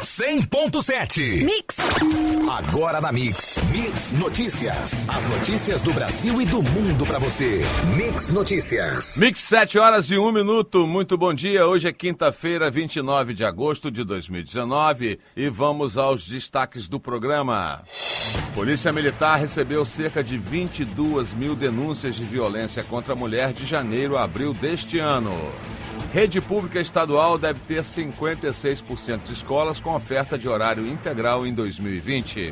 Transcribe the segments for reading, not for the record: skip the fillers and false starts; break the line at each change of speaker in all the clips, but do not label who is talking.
100.7.
Mix.
Agora na Mix. Mix Notícias. As notícias do Brasil e do mundo pra você. Mix Notícias.
Mix 7h01. Muito bom dia. Hoje é quinta-feira, 29 de agosto de 2019 e vamos aos destaques do programa. Polícia Militar recebeu cerca de 22 mil denúncias de violência contra a mulher de janeiro a abril deste ano. Rede pública estadual deve ter 56% de escolas com oferta de horário integral em 2020.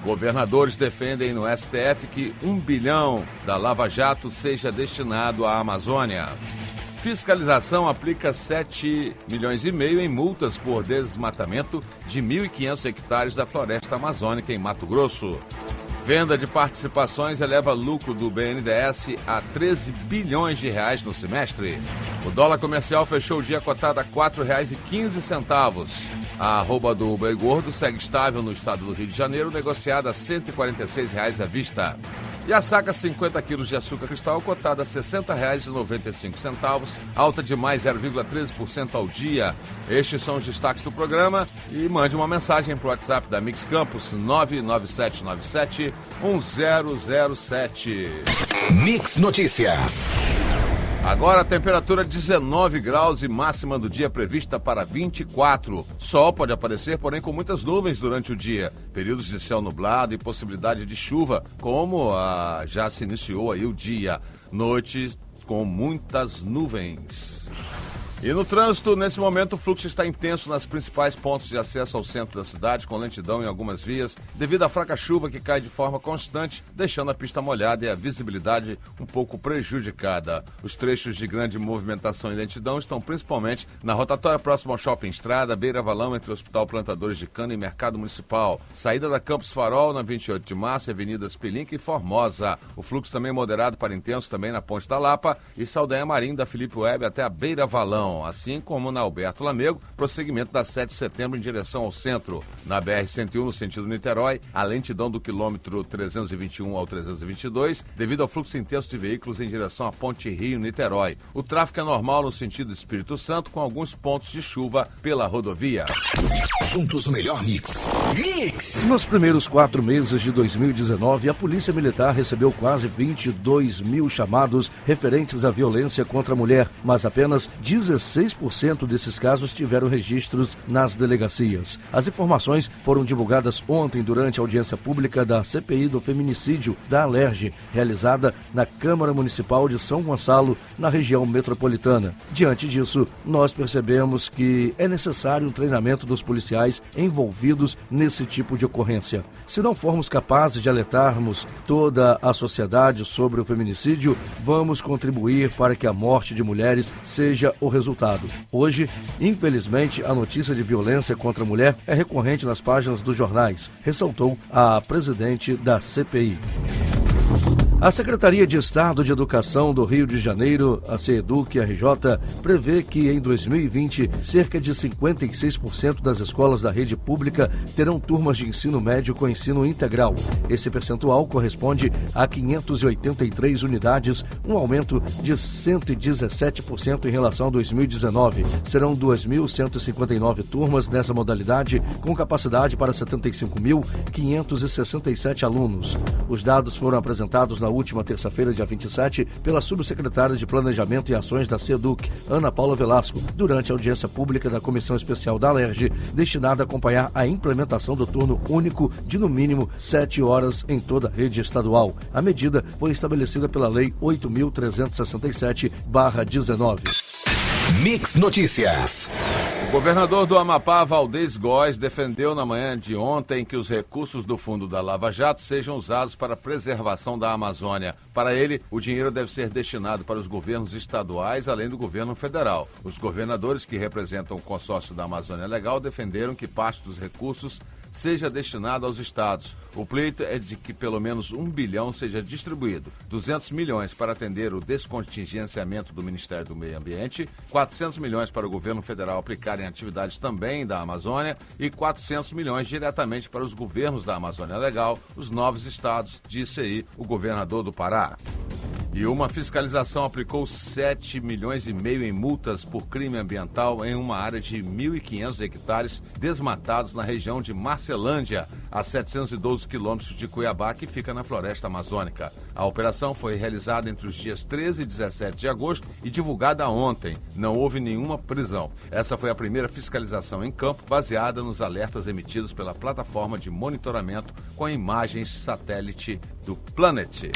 Governadores defendem no STF que 1 bilhão da Lava Jato seja destinado à Amazônia. Fiscalização aplica 7,5 milhões em multas por desmatamento de 1.500 hectares da floresta amazônica em Mato Grosso. Venda de participações eleva lucro do BNDES a 13 bilhões de reais no semestre. O dólar comercial fechou o dia cotado a R$ 4,15. A arroba do boi gordo segue estável no estado do Rio de Janeiro, negociada a R$ 146 à vista. E a saca 50 quilos de açúcar cristal cotada a R$ 60,95, alta de mais 0,13% ao dia. Estes são os destaques do programa e mande uma mensagem para o WhatsApp da Mix Campus 997971007.
Mix Notícias.
Agora a temperatura 19 graus e máxima do dia prevista para 24. Sol pode aparecer, porém com muitas nuvens durante o dia. Períodos de céu nublado e possibilidade de chuva, como já se iniciou aí o dia. Noite com muitas nuvens. E no trânsito, nesse momento, o fluxo está intenso nas principais pontos de acesso ao centro da cidade, com lentidão em algumas vias, devido à fraca chuva que cai de forma constante, deixando a pista molhada e a visibilidade um pouco prejudicada. Os trechos de grande movimentação e lentidão estão principalmente na rotatória próxima ao Shopping Estrada, Beira Valão, entre o Hospital Plantadores de Cana e Mercado Municipal. Saída da Campos Farol, na 28 de março, Avenidas Pelinca e Formosa. O fluxo também moderado para intenso também na Ponte da Lapa e Saldanha Marinho, da Felipe Web até a Beira Valão. Assim como na Alberto Lamego, prosseguimento da 7 de setembro em direção ao centro. Na BR-101, no sentido Niterói, a lentidão do quilômetro 321 ao 322, devido ao fluxo intenso de veículos em direção à Ponte Rio-Niterói. O tráfego é normal no sentido Espírito Santo, com alguns pontos de chuva pela rodovia.
Juntos o melhor mix. Mix!
Nos primeiros 4 meses de 2019, a Polícia Militar recebeu quase 22 mil chamados referentes à violência contra a mulher, mas apenas 16% desses casos tiveram registros nas delegacias. As informações foram divulgadas ontem durante a audiência pública da CPI do feminicídio da Alerj, realizada na Câmara Municipal de São Gonçalo, na região metropolitana. Diante disso, nós percebemos que é necessário um treinamento dos policiais envolvidos nesse tipo de ocorrência. Se não formos capazes de alertarmos toda a sociedade sobre o feminicídio, vamos contribuir para que a morte de mulheres seja o resultado. Hoje, infelizmente, a notícia de violência contra a mulher é recorrente nas páginas dos jornais, ressaltou a presidente da CPI. A Secretaria de Estado de Educação do Rio de Janeiro, a CEDUC-RJ, prevê que em 2020, cerca de 56% das escolas da rede pública terão turmas de ensino médio com ensino integral. Esse percentual corresponde a 583 unidades, um aumento de 117% em relação a 2019. Serão 2.159 turmas nessa modalidade, com capacidade para 75.567 alunos. Os dados foram apresentados na última terça-feira, dia 27, pela subsecretária de Planejamento e Ações da CEDUC, Ana Paula Velasco, durante a audiência pública da Comissão Especial da Alerj, destinada a acompanhar a implementação do turno único de, no mínimo, 7 horas em toda a rede estadual. A medida foi estabelecida pela Lei 8.367/19.
Mix Notícias.
O governador do Amapá, Valdez Góes, defendeu na manhã de ontem que os recursos do fundo da Lava Jato sejam usados para a preservação da Amazônia. Para ele, o dinheiro deve ser destinado para os governos estaduais, além do governo federal. Os governadores que representam o consórcio da Amazônia Legal defenderam que parte dos recursos seja destinado aos estados. O pleito é de que pelo menos 1 bilhão seja distribuído, 200 milhões para atender o descontingenciamento do Ministério do Meio Ambiente, 400 milhões para o governo federal aplicar em atividades também da Amazônia e 400 milhões diretamente para os governos da Amazônia Legal, os novos estados, disse aí o governador do Pará. E uma fiscalização aplicou 7,5 milhões em multas por crime ambiental em uma área de 1.500 hectares desmatados na região de Marcelândia, a 712 quilômetros de Cuiabá, que fica na floresta amazônica. A operação foi realizada entre os dias 13 e 17 de agosto e divulgada ontem. Não houve nenhuma prisão. Essa foi a primeira fiscalização em campo baseada nos alertas emitidos pela plataforma de monitoramento com imagens satélite do Planet.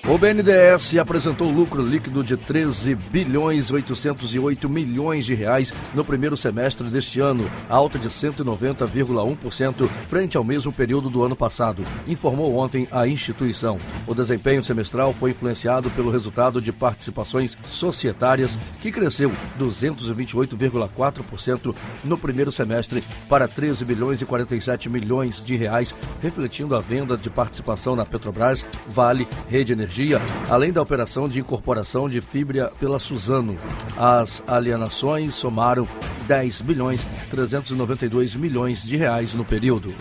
O BNDES apresentou lucro líquido de 13 bilhões 808 milhões de reais no primeiro semestre deste ano, alta de 190,1% frente ao mesmo período do ano passado, informou ontem a instituição. O desempenho semestral foi influenciado pelo resultado de participações societárias, que cresceu 228,4% no primeiro semestre para 13 bilhões e 47 milhões de reais, refletindo a venda de participação na Petrobras, Vale, Rede Energia, além da operação de incorporação de Fibria pela Suzano. As alienações somaram 10 bilhões 392 milhões de reais no período.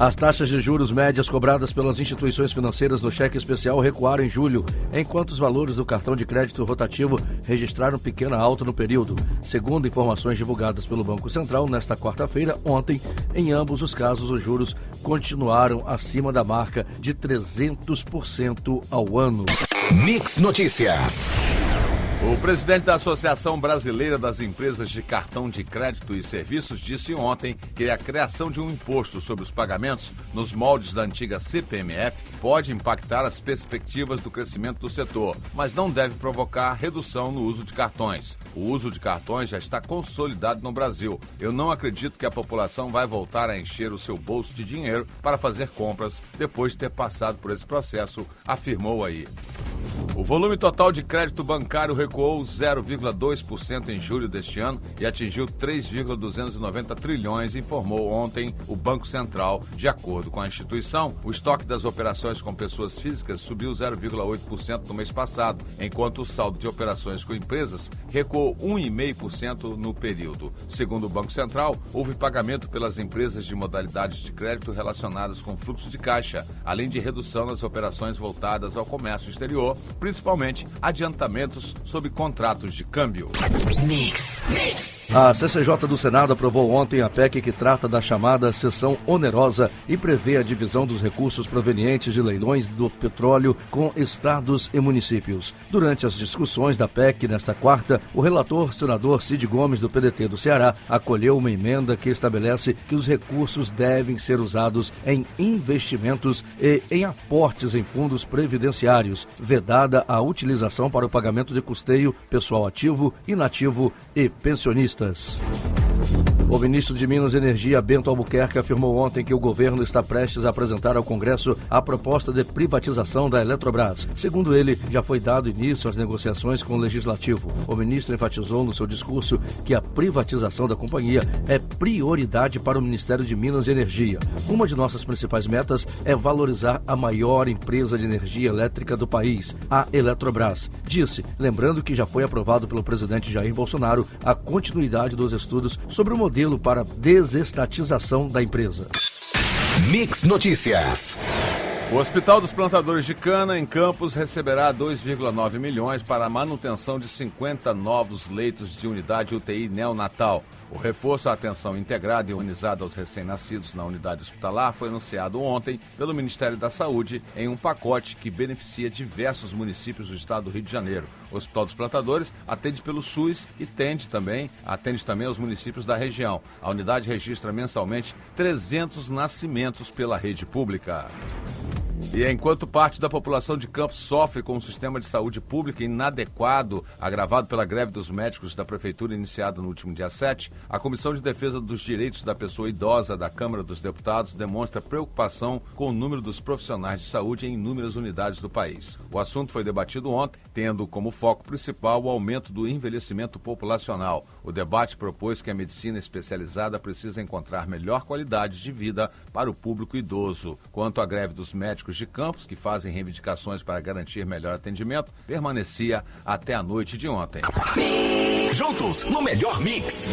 As taxas de juros médias cobradas pelas instituições financeiras no cheque especial recuaram em julho, enquanto os valores do cartão de crédito rotativo registraram pequena alta no período. Segundo informações divulgadas pelo Banco Central nesta quarta-feira, ontem, em ambos os casos os juros continuaram acima da marca de 300% ao ano.
Mix Notícias.
O presidente da Associação Brasileira das Empresas de Cartão de Crédito e Serviços disse ontem que a criação de um imposto sobre os pagamentos nos moldes da antiga CPMF pode impactar as perspectivas do crescimento do setor, mas não deve provocar redução no uso de cartões. O uso de cartões já está consolidado no Brasil. Eu não acredito que a população vai voltar a encher o seu bolso de dinheiro para fazer compras depois de ter passado por esse processo, afirmou aí. O volume total de crédito bancário recuou 0,2% em julho deste ano e atingiu 3,290 trilhões, informou ontem o Banco Central. De acordo com a instituição, o estoque das operações com pessoas físicas subiu 0,8% no mês passado, enquanto o saldo de operações com empresas recuou 1,5% no período. Segundo o Banco Central, houve pagamento pelas empresas de modalidades de crédito relacionadas com fluxo de caixa, além de redução nas operações voltadas ao comércio exterior, principalmente adiantamentos sob contratos de câmbio.
A CCJ do Senado aprovou ontem a PEC que trata da chamada cessão onerosa e prevê a divisão dos recursos provenientes de leilões do petróleo com estados e municípios. Durante as discussões da PEC nesta quarta, o relator senador Cid Gomes, do PDT do Ceará, acolheu uma emenda que estabelece que os recursos devem ser usados em investimentos e em aportes em fundos previdenciários, vedada a utilização para o pagamento de custeio, pessoal ativo, inativo e pensionistas. O ministro de Minas e Energia, Bento Albuquerque, afirmou ontem que o governo está prestes a apresentar ao Congresso a proposta de privatização da Eletrobras. Segundo ele, já foi dado início às negociações com o Legislativo. O ministro enfatizou no seu discurso que a privatização da companhia é prioridade para o Ministério de Minas e Energia. Uma de nossas principais metas é valorizar a maior empresa de energia elétrica do país, a Eletrobras, disse, lembrando que já foi aprovado pelo presidente Jair Bolsonaro a continuidade dos estudos sobre o modelo para desestatização da empresa.
Mix Notícias.
O Hospital dos Plantadores de Cana, em Campos, receberá 2,9 milhões para a manutenção de 50 novos leitos de unidade UTI neonatal. O reforço à atenção integrada e humanizada aos recém-nascidos na unidade hospitalar foi anunciado ontem pelo Ministério da Saúde em um pacote que beneficia diversos municípios do estado do Rio de Janeiro. O Hospital dos Plantadores atende pelo SUS e atende também aos municípios da região. A unidade registra mensalmente 300 nascimentos pela rede pública. E enquanto parte da população de Campos sofre com um sistema de saúde pública inadequado, agravado pela greve dos médicos da Prefeitura iniciada no último dia 7, a Comissão de Defesa dos Direitos da Pessoa Idosa da Câmara dos Deputados demonstra preocupação com o número dos profissionais de saúde em inúmeras unidades do país. O assunto foi debatido ontem, tendo como foco principal o aumento do envelhecimento populacional. O debate propôs que a medicina especializada precisa encontrar melhor qualidade de vida para o público idoso. Quanto à greve dos médicos de campus, que fazem reivindicações para garantir melhor atendimento, permanecia até a noite de ontem.
Juntos no melhor mix.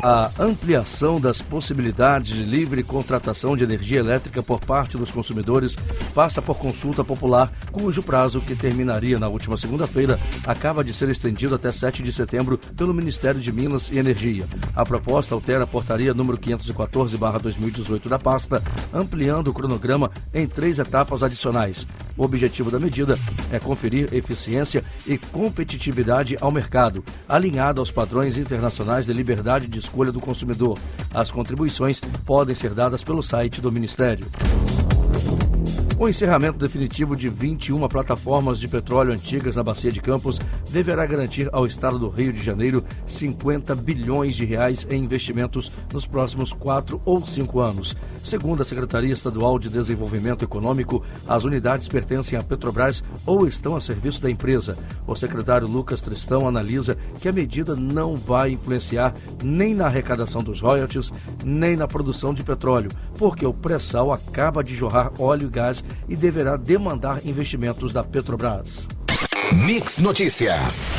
A ampliação das possibilidades de livre contratação de energia elétrica por parte dos consumidores passa por consulta popular, cujo prazo, que terminaria na última segunda-feira, acaba de ser estendido até 7 de setembro pelo Ministério de Minas e Energia. A proposta altera a portaria número 514/2018 da pasta, ampliando o cronograma em 3 etapas adicionais. O objetivo da medida é conferir eficiência e competitividade ao mercado, alinhada aos padrões internacionais de liberdade de escolha do consumidor. As contribuições podem ser dadas pelo site do Ministério. O encerramento definitivo de 21 plataformas de petróleo antigas na Bacia de Campos deverá garantir ao Estado do Rio de Janeiro 50 bilhões de reais em investimentos nos próximos 4 ou 5 anos. Segundo a Secretaria Estadual de Desenvolvimento Econômico, as unidades pertencem à Petrobras ou estão a serviço da empresa. O secretário Lucas Tristão analisa que a medida não vai influenciar nem na arrecadação dos royalties, nem na produção de petróleo, porque o pré-sal acaba de jorrar óleo e gás e deverá demandar investimentos da Petrobras.
Mix Notícias.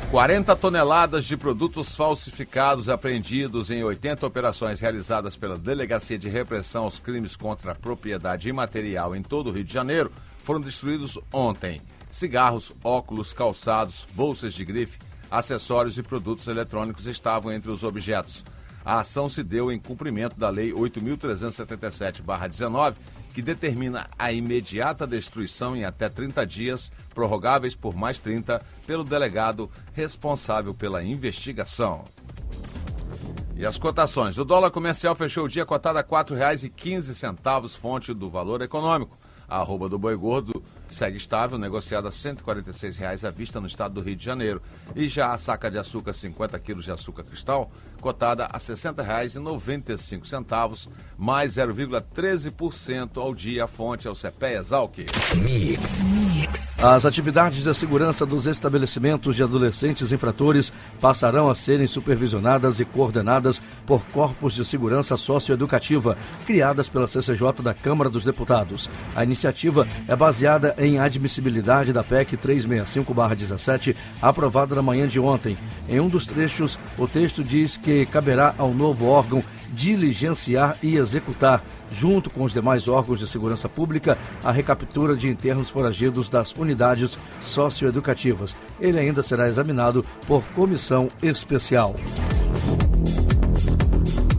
40 toneladas de produtos falsificados apreendidos em 80 operações realizadas pela Delegacia de Repressão aos Crimes contra a Propriedade Imaterial em todo o Rio de Janeiro foram destruídos ontem. Cigarros, óculos, calçados, bolsas de grife, acessórios e produtos eletrônicos estavam entre os objetos. A ação se deu em cumprimento da Lei 8.377/19, que determina a imediata destruição em até 30 dias, prorrogáveis por mais 30, pelo delegado responsável pela investigação. E as cotações. O dólar comercial fechou o dia cotado a R$ 4,15, fonte do Valor Econômico. A arroba do boi gordo segue estável, negociada a R$ 146 à vista no estado do Rio de Janeiro. E já a saca de açúcar, 50 quilos de açúcar cristal, cotada a R$ 60,95, mais 0,13% ao dia. A fonte é o CPEA Exalc.
Mix.
As atividades de segurança dos estabelecimentos de adolescentes infratores passarão a serem supervisionadas e coordenadas por corpos de segurança socioeducativa, criadas pela CCJ da Câmara dos Deputados. A iniciativa é baseada em admissibilidade da PEC 365/17, aprovada na manhã de ontem. Em um dos trechos, o texto diz que caberá ao novo órgão diligenciar e executar, junto com os demais órgãos de segurança pública, a recaptura de internos foragidos das unidades socioeducativas. Ele ainda será examinado por comissão especial.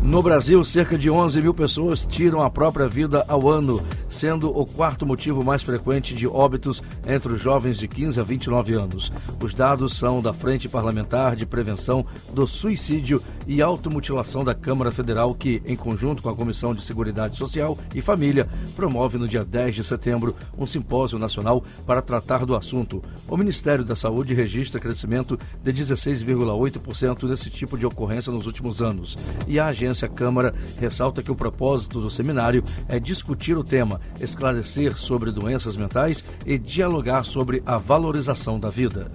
No Brasil, cerca de 11 mil pessoas tiram a própria vida ao ano, sendo o 4º motivo mais frequente de óbitos entre os jovens de 15 a 29 anos. Os dados são da Frente Parlamentar de Prevenção do Suicídio e Automutilação da Câmara Federal, que, em conjunto com a Comissão de Seguridade Social e Família, promove no dia 10 de setembro um simpósio nacional para tratar do assunto. O Ministério da Saúde registra crescimento de 16,8% nesse tipo de ocorrência nos últimos anos. E a agência Câmara ressalta que o propósito do seminário é discutir o tema, esclarecer sobre doenças mentais e dialogar sobre a valorização da vida.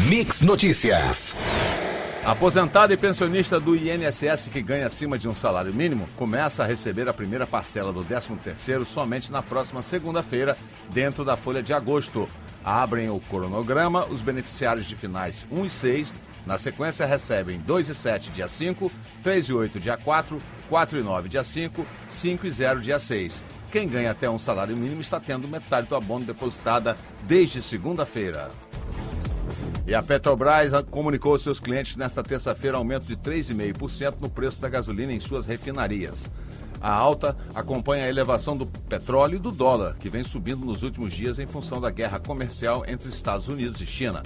Mix Notícias.
Aposentado e pensionista do INSS que ganha acima de um salário mínimo começa a receber a primeira parcela do 13º somente na próxima segunda-feira, dentro da folha de agosto. Abrem o cronograma os beneficiários de finais 1 e 6. Na sequência, recebem 2 e 7, dia 5, 3 e 8, dia 4, 4 e 9, dia 5, 5 e 0, dia 6. Quem ganha até um salário mínimo está tendo metade do abono depositada desde segunda-feira. E a Petrobras comunicou aos seus clientes nesta terça-feira aumento de 3,5% no preço da gasolina em suas refinarias. A alta acompanha a elevação do petróleo e do dólar, que vem subindo nos últimos dias em função da guerra comercial entre Estados Unidos e China.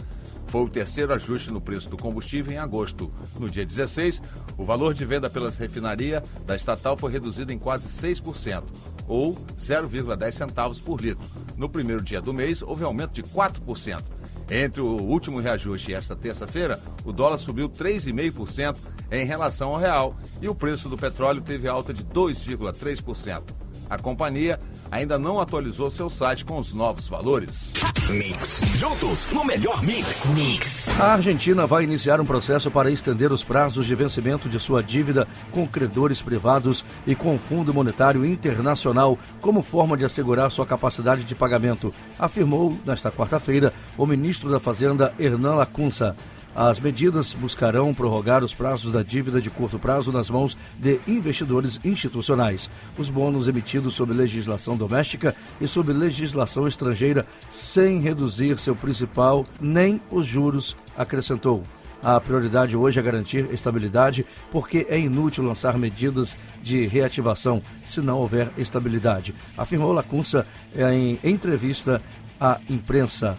Foi o terceiro ajuste no preço do combustível em agosto. No dia 16, o valor de venda pelas refinarias da estatal foi reduzido em quase 6%, ou 0,10 centavos por litro. No primeiro dia do mês, houve aumento de 4%. Entre o último reajuste e esta terça-feira, o dólar subiu 3,5% em relação ao real e o preço do petróleo teve alta de 2,3%. A companhia ainda não atualizou seu site com os novos valores.
Mix. Juntos no melhor mix. Mix.
A Argentina vai iniciar um processo para estender os prazos de vencimento de sua dívida com credores privados e com o Fundo Monetário Internacional como forma de assegurar sua capacidade de pagamento, afirmou nesta quarta-feira o ministro da Fazenda, Hernán Lacunza. As medidas buscarão prorrogar os prazos da dívida de curto prazo nas mãos de investidores institucionais. Os bônus emitidos sob legislação doméstica e sob legislação estrangeira, sem reduzir seu principal nem os juros, acrescentou. A prioridade hoje é garantir estabilidade, porque é inútil lançar medidas de reativação se não houver estabilidade, afirmou Lacunza em entrevista à imprensa.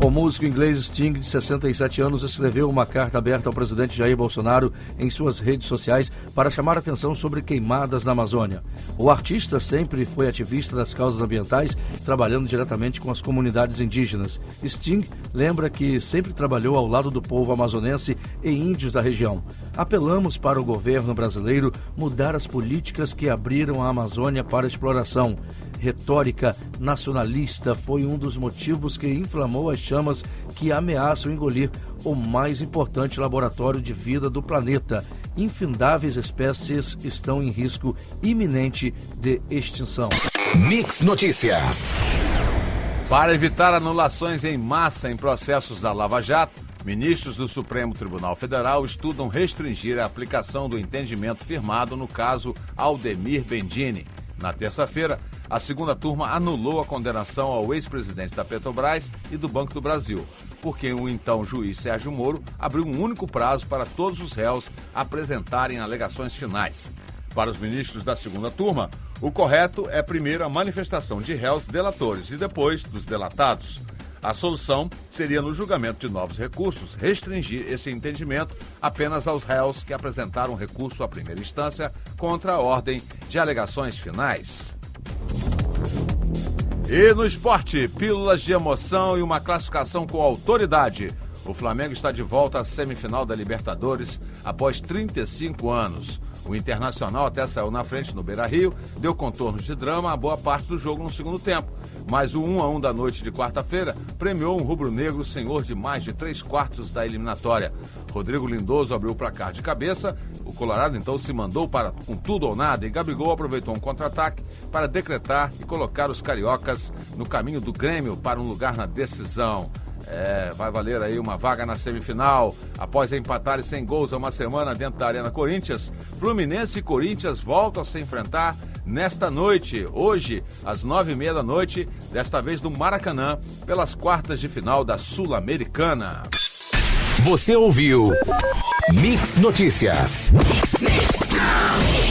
O músico inglês Sting, de 67 anos, escreveu uma carta aberta ao presidente Jair Bolsonaro em suas redes sociais para chamar a atenção sobre queimadas na Amazônia. O artista sempre foi ativista das causas ambientais, trabalhando diretamente com as comunidades indígenas. Sting lembra que sempre trabalhou ao lado do povo amazonense e índios da região. Apelamos para o governo brasileiro mudar as políticas que abriram a Amazônia para exploração. Retórica nacionalista foi um dos motivos que inflamou as chamas que ameaçam engolir o mais importante laboratório de vida do planeta. Infindáveis espécies estão em risco iminente de extinção.
Mix Notícias.
Para evitar anulações em massa em processos da Lava Jato, ministros do Supremo Tribunal Federal estudam restringir a aplicação do entendimento firmado no caso Aldemir Bendini. Na terça-feira, a segunda turma anulou a condenação ao ex-presidente da Petrobras e do Banco do Brasil, porque o então juiz Sérgio Moro abriu um único prazo para todos os réus apresentarem alegações finais. Para os ministros da segunda turma, o correto é primeiro a manifestação de réus delatores e depois dos delatados. A solução seria, no julgamento de novos recursos, restringir esse entendimento apenas aos réus que apresentaram recurso à primeira instância contra a ordem de alegações finais. E no esporte, pílulas de emoção e uma classificação com autoridade. O Flamengo está de volta à semifinal da Libertadores após 35 anos. O Internacional até saiu na frente no Beira-Rio, deu contornos de drama a boa parte do jogo no segundo tempo. Mas o 1-1 da noite de quarta-feira premiou um rubro-negro senhor de mais de 3/4 da eliminatória. Rodrigo Lindoso abriu o placar de cabeça, o Colorado então se mandou para com tudo ou nada e Gabigol aproveitou um contra-ataque para decretar e colocar os cariocas no caminho do Grêmio para um lugar na decisão. Vai valer aí uma vaga na semifinal. Após empatarem sem gols há uma semana dentro da Arena Corinthians, Fluminense e Corinthians voltam a se enfrentar nesta noite, hoje, às 9h30 da noite, desta vez no Maracanã, pelas quartas de final da Sul-Americana.
Você ouviu Mix Notícias. Mix.